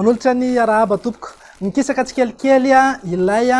manolotra ny arahaba tompoko mikisaka tsikelikely ilay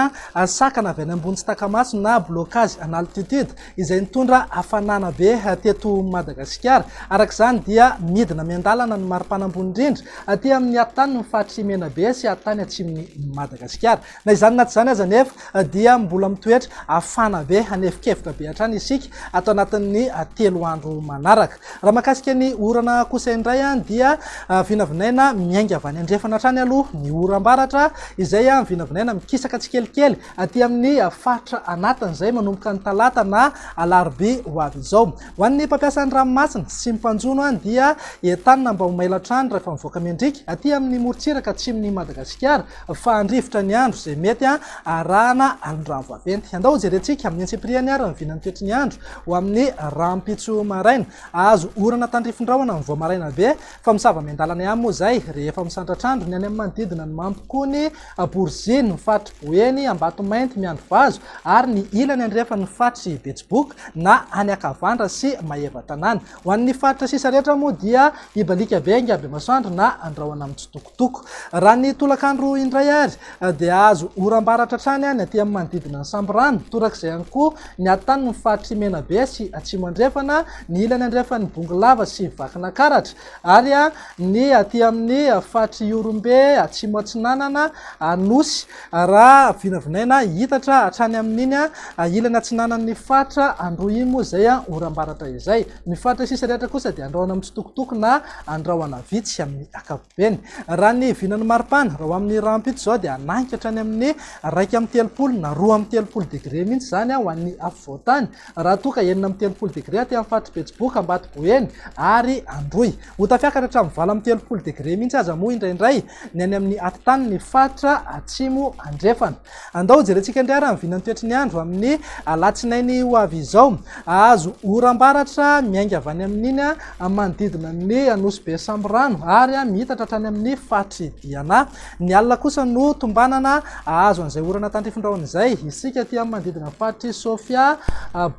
sakana avy any ambony tsy takamaso na blocage en altitude izay mitondra hafanana be teto Madagasikara. Arak'izany dia midina miandalana ny maripana ambony indrindra aty amin'ny atany ny fahatry mena be sy atany atsimon'ny Madagasikara. Na izany naty izany aza nefa dia mbola mitoetra hafana be hanefikevitra be hatrany isika atao anatin'ny 3 andro manaraka. Raha mahakasika ny orana kosa indray dia vinavinaina miainga avy any andrefana hatrany aloha ny oram-baratra izay vinavinaina mikisaka tsikelikely aty amin'ny faritra anatiny izay manomboka ny talata na alarobia ho avy izao. Ho an'ny mpampiasa ny ranomasina sy mpanjono dia entanina mba ho mailatrany rehefa mivoaka mendrika aty amin'ny morontsiraka atsimon'ny Madagasikara fa andrivotra ny andro izay mety arahana alondrano vaventy. Andao jerentsika amin'ny antsipiriany ary mivinany toetry ny andro ho amin'ny rampitso maraina azo orana tandrifondraona ny voamaraina be fa misava miandalana ihany moa izay rehefa misandratr'andro ny any amin'ny manodidina ny mampokony Borziny ny fatry Boeny Ambatomainty miandro vazo ary ny ilany andrefa ny fatry Betsiboka na any Akavandra sy Maheva tanàna. Ho an'ny faritra sisa rehetra moa dia ibalika be Ngabe Masoandro na andrahoana amin'ny tsitokotoko. Raha ny tolakandro indray ary dia azo oram-baratra hatrany any aty amin'ny manodidina ny Samborano torak'izay ihany koa ny atany ny fatry Menabe sy Atsimo andrefana ny ilany andrefana ny Bongolava sy Vakinakaratra ary ny aty amin'ny fatry Iorombe Atsimo Atsinanana Anosy raha vinavinaina hitatra hatrany amin'iny ilany atsinanan'ny fatra Androimo izay oram-baratra izay. Ny fatra sisa rehetra kosa dia andrahoana amin'ny tsitokotoko na andrahoana vitsy amin'ny akapobeny. Raha ny vinany maripana raha amin'ny rampitso izao dia ananika hatrany amin'ny 1.30 na 2.30 degré mihitsy izany ho an'ny afovoantany raha toka 9.30 degré aty amin'ny fatry Betsiboka Ambatoboeny ary Androy. Ho tafiakatra hatramin'ny 9.30 degré mihitsy aza moa indraindray ny any amin'ny atitany ny fatra Atsimo andrefana. Andao jerentsika indray raha mivinany toetry ny andro amin'ny alatsinainy ho avy izao azo oram-baratra miainga avy any amin'iny manodidina ny Anosy be Samborano ary mihitatra hatrany amin'ny fatry Diana. Ny alina kosa no tombanana azo an'izay orana tandrifondraona izay isika aty amin'ny manodidina fatry Sofia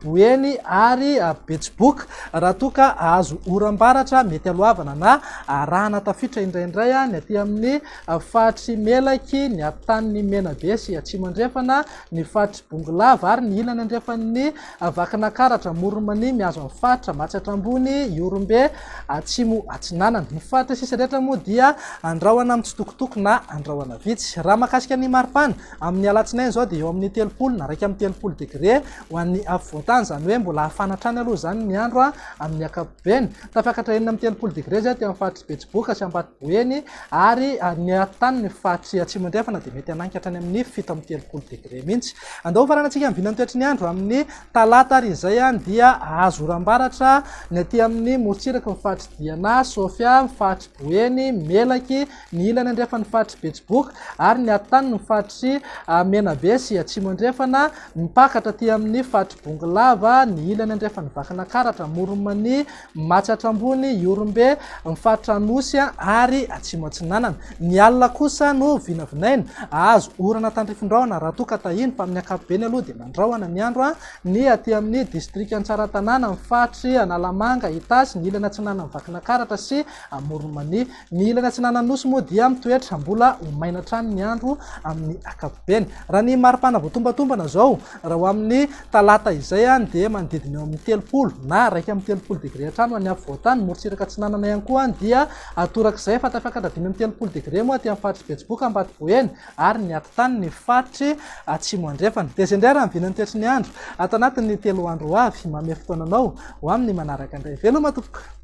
Boeny ary Betsiboka raha toka azo oram-baratra mety alohavana na arahana tafitra indraindray ny aty amin'ny fatry Melaky ny atan'ny Menabe sy Atsimo andrefana ny fatry Bongolava ary ny ilany andrefan'ny Vakinakaratra Moromany miazo amin'ny fatra Matsatra ambony Iorombe Atsimo Atsinanana. Ny fatra sisa rehetra moa dia andrahoana amin'ny tsitokotoko na andrahoana vitsy. Raha mahakasika ny maripana amin'ny alatsinainy izao dia eo amin'ny 30 na 1.30 degré ho an'ny afovoantany izany hoe mbola hafana hatrany aloha izany ny andro amin'ny akapobeny. Tafiakatra 9.30 degré zay aty amin'ny fatry Betsiboka sy Ambatoboeny ary ny atany ny fatry Atsimo andrefana dia mety ananika hatrany amin'ny 7.30 degré mihitsy. Andao faranantsika mivinany toetry ny andro amin'ny talata ary izay dia azo oram-baratra ny aty amin'ny morontsiraka ny fatry Diana, Sofia, ny fatry Boeny, Melaky, ny ilany andrefana ny fatry Betsiboka ary ny atany ny fatry Menabe sy Atsimo andrefana mipakatra aty amin'ny fatry Bongolava, ny ilany andrefana ny Vakinakaratra Moromany Matsatra ambony Iorombe, ny fatra Anosy ary Atsimo Atsinanana. Ny alina kosa no vinavinaina azo orana tandrifondraona raha toka tahiny fa amin'ny akapobeny aloha dia mandrahona ny andro ny aty amin'ny distrika Antsaratanàna ny fatry Analamanga, Itasy, ny ilany atsinana ny Vakinakaratra sy Moromany. Ny ilany atsinana Anosy moa dia mitoetra mbola ho maina hatrany ny andro amin'ny akapobeny. Raha ny maripana voatombatombana zao raha ho amin'ny talata izay dia manodidina eo amin'ny 30 na 1.30 degré hatrany ho an'ny afovoantany. Morontsiraka atsinanana ihany koa dia torak'izay fa tafiakatra 5.30 degré moa aty amin'ny fatry Betsiboka Ambatoboeny ary ny atitany ny fatry Atsimo andrefana. Dia izay indray raha mivinany toetry ny andro ato anatin'ny 3 andro ho avy manome fotoananao ho amin'ny manaraka indray. Veloma tompoko.